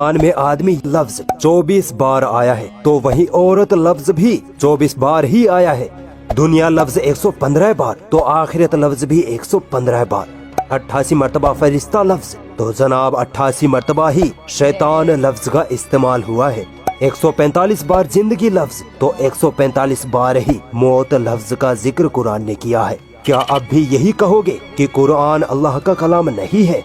कुरान में आदमी लफ्ज 24 बार आया है, तो वहीं औरत लफ्ज भी 24 बार ही आया है। दुनिया लफ्ज 115 बार, तो आखिरत लफ्ज भी 115 बार। 88 मरतबा फरिश्ता लफ्ज, तो जनाब 88 मरतबा ही शैतान लफ्ज का इस्तेमाल हुआ है। 145 बार जिंदगी लफ्ज, तो 145 बार ही मौत लफ्ज का जिक्र कुरान ने किया है। क्या अब भी यही कहोगे कि कुरान अल्लाह का कलाम नहीं है?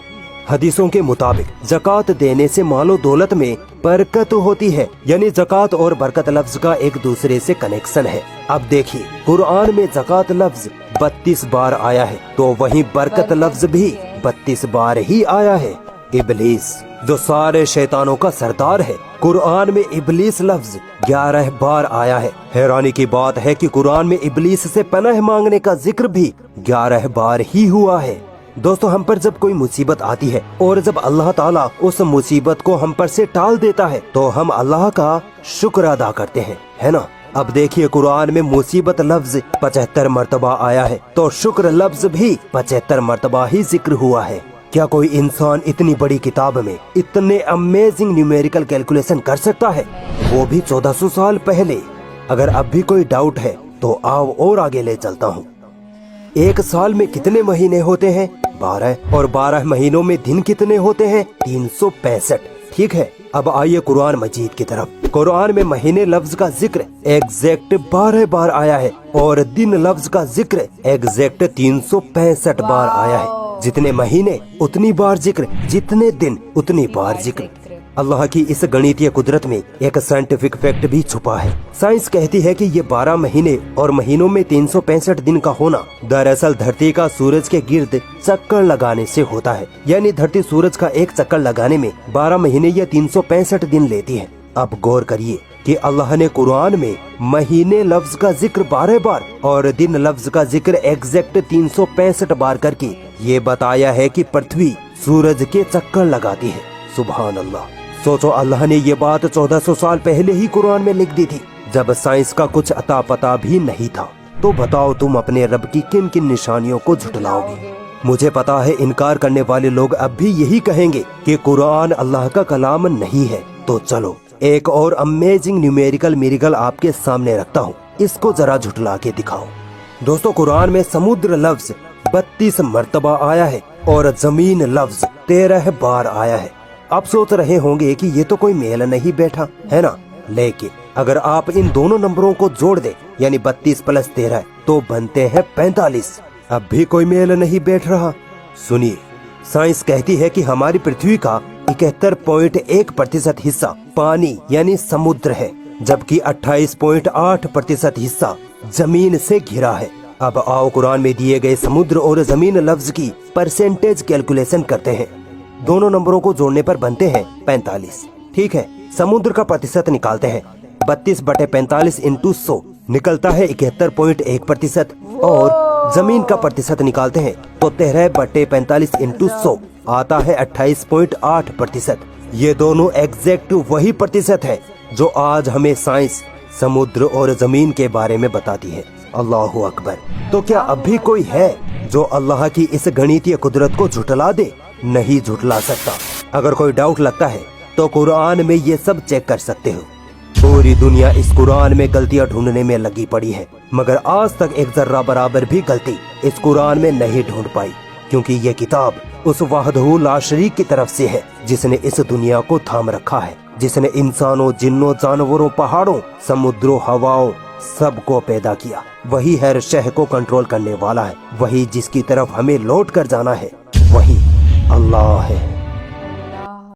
हदीसों के मुताबिक ज़कात देने से मालो दौलत में बरकत होती है, यानी ज़कात और बरकत लफ्ज का एक दूसरे से कनेक्शन है। अब देखिए, कुरान में ज़कात लफ्ज 32 बार आया है, तो वहीं बरकत लफ्ज भी 32 बार ही आया है। इबलीस, जो सारे शैतानों का सरदार है, कुरान में इबलीस लफ्ज 11 बार आया है। हैरानी की बात है कि कुरान में इबलीस से पनाह मांगने का जिक्र भी 11 बार ही हुआ है। दोस्तों, हम पर जब कोई मुसीबत आती है और जब अल्लाह ताला उस मुसीबत को हम पर से टाल देता है, तो हम अल्लाह का शुक्र अदा करते हैं, है ना। अब देखिए, कुरान में मुसीबत लफ्ज 75 मरतबा आया है, तो शुक्र लफ्ज भी 75 मरतबा ही जिक्र हुआ है। क्या कोई इंसान इतनी बड़ी किताब में इतने अमेजिंग न्यूमेरिकल कैलकुलेशन कर सकता है, वो भी 1400 साल पहले? अगर अब भी कोई डाउट है तो आओ और आगे ले चलता हूँ। एक साल में कितने महीने होते हैं? 12। और 12 महीनों में दिन कितने होते हैं? 365। ठीक है, अब आइए कुरान मजीद की तरफ। कुरान में महीने लफ्ज का जिक्र एग्जैक्ट 12 बार आया है, और दिन लफ्ज का जिक्र एग्जैक्ट 365 बार आया है। जितने महीने उतनी बार जिक्र, जितने दिन उतनी बार जिक्र। अल्लाह की इस गणितीय कुदरत में एक साइंटिफिक फैक्ट भी छुपा है। साइंस कहती है कि ये 12 महीने और महीनों में 365 दिन का होना दरअसल धरती का सूरज के गिर्द चक्कर लगाने से होता है। यानी धरती सूरज का एक चक्कर लगाने में 12 महीने या 365 दिन लेती है। अब गौर करिए कि अल्लाह ने कुरान में महीने लफ्ज का जिक्र 12 बार और दिन लफ्ज का जिक्र एग्जैक्ट 365 बार करके ये बताया है कि पृथ्वी सूरज के चक्कर लगाती है। सुभान अल्लाह। सोचो, अल्लाह ने ये बात 1400 साल पहले ही कुरान में लिख दी थी, जब साइंस का कुछ अता पता भी नहीं था। तो बताओ, तुम अपने रब की किन किन निशानियों को झुठलाओगे? मुझे पता है इनकार करने वाले लोग अब भी यही कहेंगे कि कुरान अल्लाह का कलाम नहीं है। तो चलो, एक और अमेजिंग न्यूमेरिकल मिरेकल आपके सामने रखता हूँ, इसको जरा झुठला के दिखाओ। दोस्तों, कुरान में समुद्र लफ्ज 32 मरतबा आया है और जमीन लफ्ज 13 बार आया है। आप सोच रहे होंगे कि ये तो कोई मेल नहीं बैठा, है ना। लेकिन अगर आप इन दोनों नंबरों को जोड़ दे, यानी 32 + 13, तो बनते हैं 45। अब भी कोई मेल नहीं बैठ रहा। सुनिए, साइंस कहती है कि हमारी पृथ्वी का 71.1% हिस्सा पानी यानी समुद्र है, जबकि 28.8% हिस्सा जमीन से घिरा है। अब आओ कुरान में दिए गए समुद्र और जमीन लफ्ज की परसेंटेज कैलकुलेशन करते हैं। दोनों नंबरों को जोड़ने पर बनते हैं 45। ठीक है, समुद्र का प्रतिशत निकालते हैं। 32/45 × 100 निकलता है 71.1%, और जमीन का प्रतिशत निकालते हैं तो 13/45 × 100 आता है 28.8%। ये दोनों एग्जैक्ट वही प्रतिशत है जो आज हमें साइंस समुद्र और जमीन के बारे में बताती है। अल्लाहु अकबर। तो क्या अब भी कोई है जो अल्लाह की इस गणितीय कुदरत को झुठला दे? नहीं झुठला सकता। अगर कोई डाउट लगता है तो कुरान में ये सब चेक कर सकते हो। पूरी दुनिया इस कुरान में गलतियां ढूंढने में लगी पड़ी है, मगर आज तक एक जर्रा बराबर भी गलती इस कुरान में नहीं ढूंढ पाई, क्योंकि ये किताब उस वाहदहू ला शरीक की तरफ से है जिसने इस दुनिया को थाम रखा है, जिसने इंसानों, जिन्नों, जानवरों, पहाड़ों, समुद्रों, हवाओं सबको पैदा किया। वही हर शह को कंट्रोल करने वाला है। वही जिसकी तरफ हमें लौट कर जाना है, वही अल्लाह है।